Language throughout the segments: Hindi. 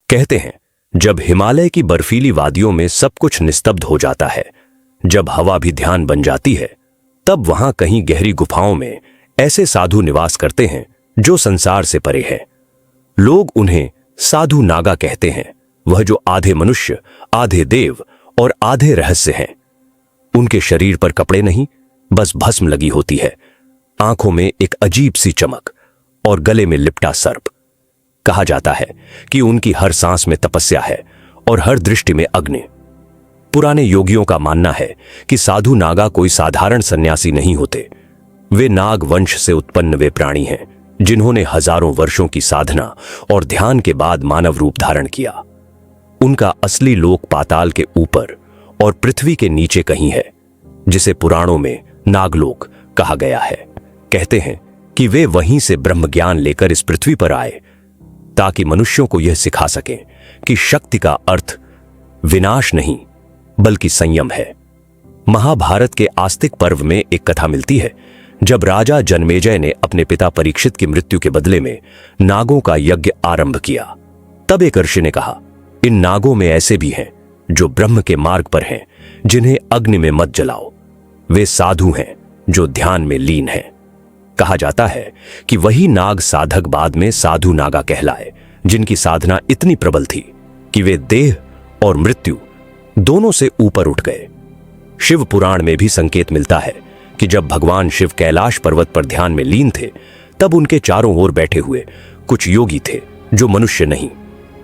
कहते हैं, जब हिमालय की बर्फीली वादियों में सब कुछ निस्तब्ध हो जाता है, जब हवा भी ध्यान बन जाती है, तब वहां कहीं गहरी गुफाओं में ऐसे साधु निवास करते हैं जो संसार से परे हैं। लोग उन्हें साधु नागा कहते हैं, वह जो आधे मनुष्य, आधे देव और आधे रहस्य हैं। उनके शरीर पर कपड़े नहीं, बस भस्म लगी होती है, आंखों में एक अजीब सी चमक और गले में लिपटा सर्प। कहा जाता है कि उनकी हर सांस में तपस्या है और हर दृष्टि में अग्नि। पुराने योगियों का मानना है कि साधु नागा कोई साधारण सन्यासी नहीं होते। वे नाग वंश से उत्पन्न वे प्राणी हैं जिन्होंने हजारों वर्षों की साधना और ध्यान के बाद मानव रूप धारण किया। उनका असली लोक पाताल के ऊपर और पृथ्वी के नीचे कहीं है, जिसे पुराणों में नागलोक कहा गया है। कहते हैं कि वे वहीं से ब्रह्म ज्ञान लेकर इस पृथ्वी पर आए ताकि मनुष्यों को यह सिखा सकें कि शक्ति का अर्थ विनाश नहीं बल्कि संयम है। महाभारत के आस्तिक पर्व में एक कथा मिलती है, जब राजा जनमेजय ने अपने पिता परीक्षित की मृत्यु के बदले में नागों का यज्ञ आरंभ किया। तब एक ऋषि ने कहा, इन नागों में ऐसे भी हैं जो ब्रह्म के मार्ग पर हैं, जिन्हें अग्नि में मत जलाओ। वे साधु हैं जो ध्यान में लीन हैं। कहा जाता है कि वही नाग साधक बाद में साधु नागा कहलाए, जिनकी साधना इतनी प्रबल थी कि वे देह और मृत्यु दोनों से ऊपर उठ गए। शिव पुराण में भी संकेत मिलता है कि जब भगवान शिव कैलाश पर्वत पर ध्यान में लीन थे, तब उनके चारों ओर बैठे हुए कुछ योगी थे जो मनुष्य नहीं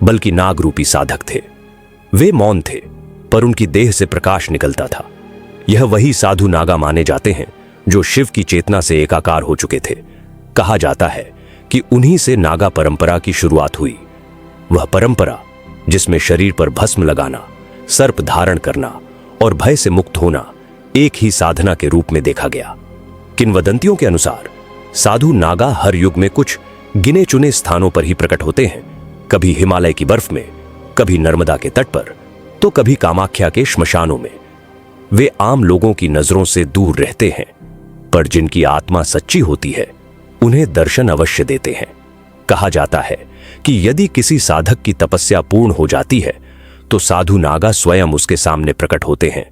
बल्कि नाग रूपी साधक थे। वे मौन थे, पर उनकी देह से प्रकाश निकलता था। यह वही साधु नागा माने जाते हैं जो शिव की चेतना से एकाकार हो चुके थे। कहा जाता है कि उन्हीं से नागा परंपरा की शुरुआत हुई, वह परंपरा जिसमें शरीर पर भस्म लगाना, सर्प धारण करना और भय से मुक्त होना एक ही साधना के रूप में देखा गया। किंवदंतियों के अनुसार साधु नागा हर युग में कुछ गिने चुने स्थानों पर ही प्रकट होते हैं, कभी हिमालय की बर्फ में, कभी नर्मदा के तट पर, तो कभी कामाख्या के श्मशानों में। वे आम लोगों की नजरों से दूर रहते हैं, पर जिनकी आत्मा सच्ची होती है उन्हें दर्शन अवश्य देते हैं। कहा जाता है कि यदि किसी साधक की तपस्या पूर्ण हो जाती है तो साधु नागा स्वयं उसके सामने प्रकट होते हैं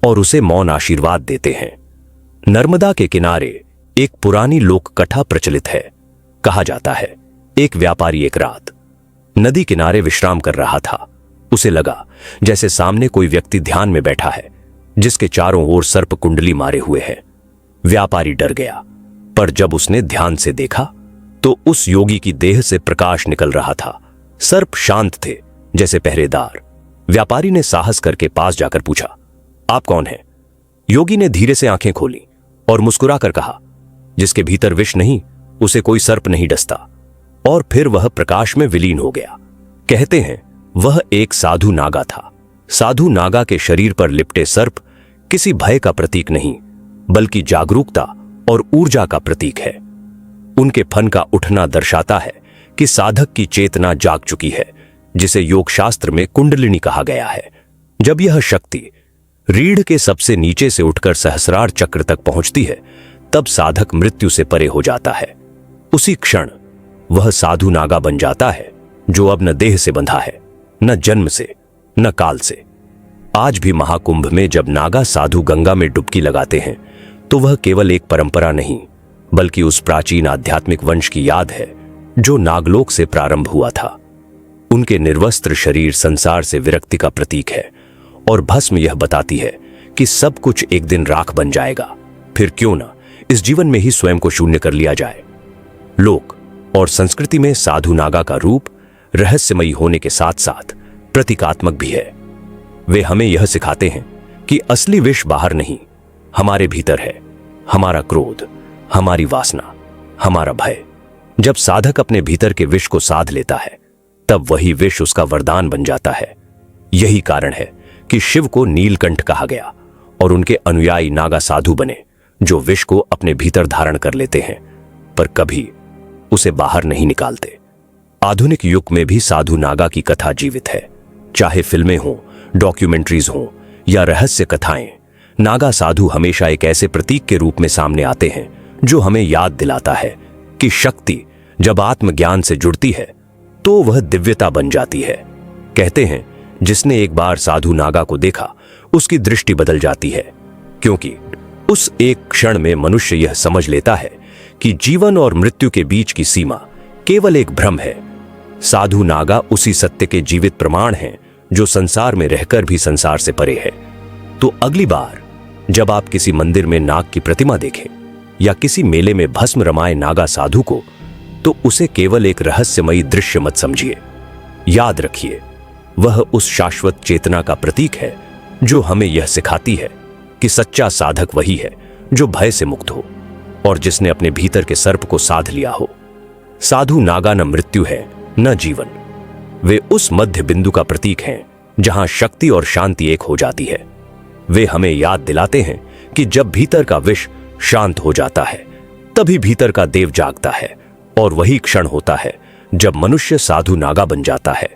और उसे मौन आशीर्वाद देते हैं। नर्मदा के किनारे एक पुरानी लोक कथा प्रचलित है। कहा जाता है एक व्यापारी एक रात नदी किनारे विश्राम कर रहा था। उसे लगा जैसे सामने कोई व्यक्ति ध्यान में बैठा है जिसके चारों ओर सर्प कुंडली मारे हुए हैं। व्यापारी डर गया, पर जब उसने ध्यान से देखा तो उस योगी की देह से प्रकाश निकल रहा था। सर्प शांत थे जैसे पहरेदार। व्यापारी ने साहस करके पास जाकर पूछा, आप कौन हैं? योगी ने धीरे से आंखें खोली और मुस्कुराकर कहा, जिसके भीतर विष नहीं उसे कोई सर्प नहीं डसता। और फिर वह प्रकाश में विलीन हो गया। कहते हैं वह एक साधु नागा था। साधु नागा के शरीर पर लिपटे सर्प किसी भय का प्रतीक नहीं बल्कि जागरूकता और ऊर्जा का प्रतीक है। उनके फन का उठना दर्शाता है कि साधक की चेतना जाग चुकी है, जिसे योग शास्त्र में कुंडलिनी कहा गया है। जब यह शक्ति रीढ़ के सबसे नीचे से उठकर सहस्रार चक्र तक पहुंचती है, तब साधक मृत्यु से परे हो जाता है। उसी क्षण वह साधु नागा बन जाता है जो अब न देह से बंधा है, न जन्म से, न काल से। आज भी महाकुंभ में जब नागा साधु गंगा में डुबकी लगाते हैं तो वह केवल एक परंपरा नहीं बल्कि उस प्राचीन आध्यात्मिक वंश की याद है जो नागलोक से प्रारंभ हुआ था। उनके निर्वस्त्र शरीर संसार से विरक्ति का प्रतीक है और भस्म यह बताती है कि सब कुछ एक दिन राख बन जाएगा। फिर क्यों ना इस जीवन में ही स्वयं को शून्य कर लिया जाए। लोक और संस्कृति में साधु नागा का रूप रहस्यमयी होने के साथ साथ प्रतीकात्मक भी है। वे हमें यह सिखाते हैं कि असली विष बाहर नहीं, हमारे भीतर है। हमारा क्रोध, हमारी वासना, हमारा भय। जब साधक अपने भीतर के विष को साध लेता है तब वही विष उसका वरदान बन जाता है। यही कारण है कि शिव को नीलकंठ कहा गया और उनके अनुयायी नागा साधु बने जो विष को अपने भीतर धारण कर लेते हैं पर कभी उसे बाहर नहीं निकालते। आधुनिक युग में भी साधु नागा की कथा जीवित है। चाहे फिल्में हों, डॉक्यूमेंट्रीज हों या रहस्य कथाएं, नागा साधु हमेशा एक ऐसे प्रतीक के रूप में सामने आते हैं जो हमें याद दिलाता है कि शक्ति जब आत्मज्ञान से जुड़ती है तो वह दिव्यता बन जाती है। कहते हैं जिसने एक बार साधु नागा को देखा उसकी दृष्टि बदल जाती है, क्योंकि उस एक क्षण में मनुष्य यह समझ लेता है कि जीवन और मृत्यु के बीच की सीमा केवल एक भ्रम है। साधु नागा उसी सत्य के जीवित प्रमाण हैं जो संसार में रहकर भी संसार से परे है। तो अगली बार जब आप किसी मंदिर में नाग की प्रतिमा देखें या किसी मेले में भस्म रमाए नागा साधु को, तो उसे केवल एक रहस्यमयी दृश्य मत समझिए। याद रखिए, वह उस शाश्वत चेतना का प्रतीक है जो हमें यह सिखाती है कि सच्चा साधक वही है जो भय से मुक्त हो और जिसने अपने भीतर के सर्प को साध लिया हो। साधु नागा न मृत्यु है न जीवन, वे उस मध्य बिंदु का प्रतीक हैं जहां शक्ति और शांति एक हो जाती है। वे हमें याद दिलाते हैं कि जब भीतर का विष शांत हो जाता है तभी भीतर का देव जागता है, और वही क्षण होता है जब मनुष्य साधु नागा बन जाता है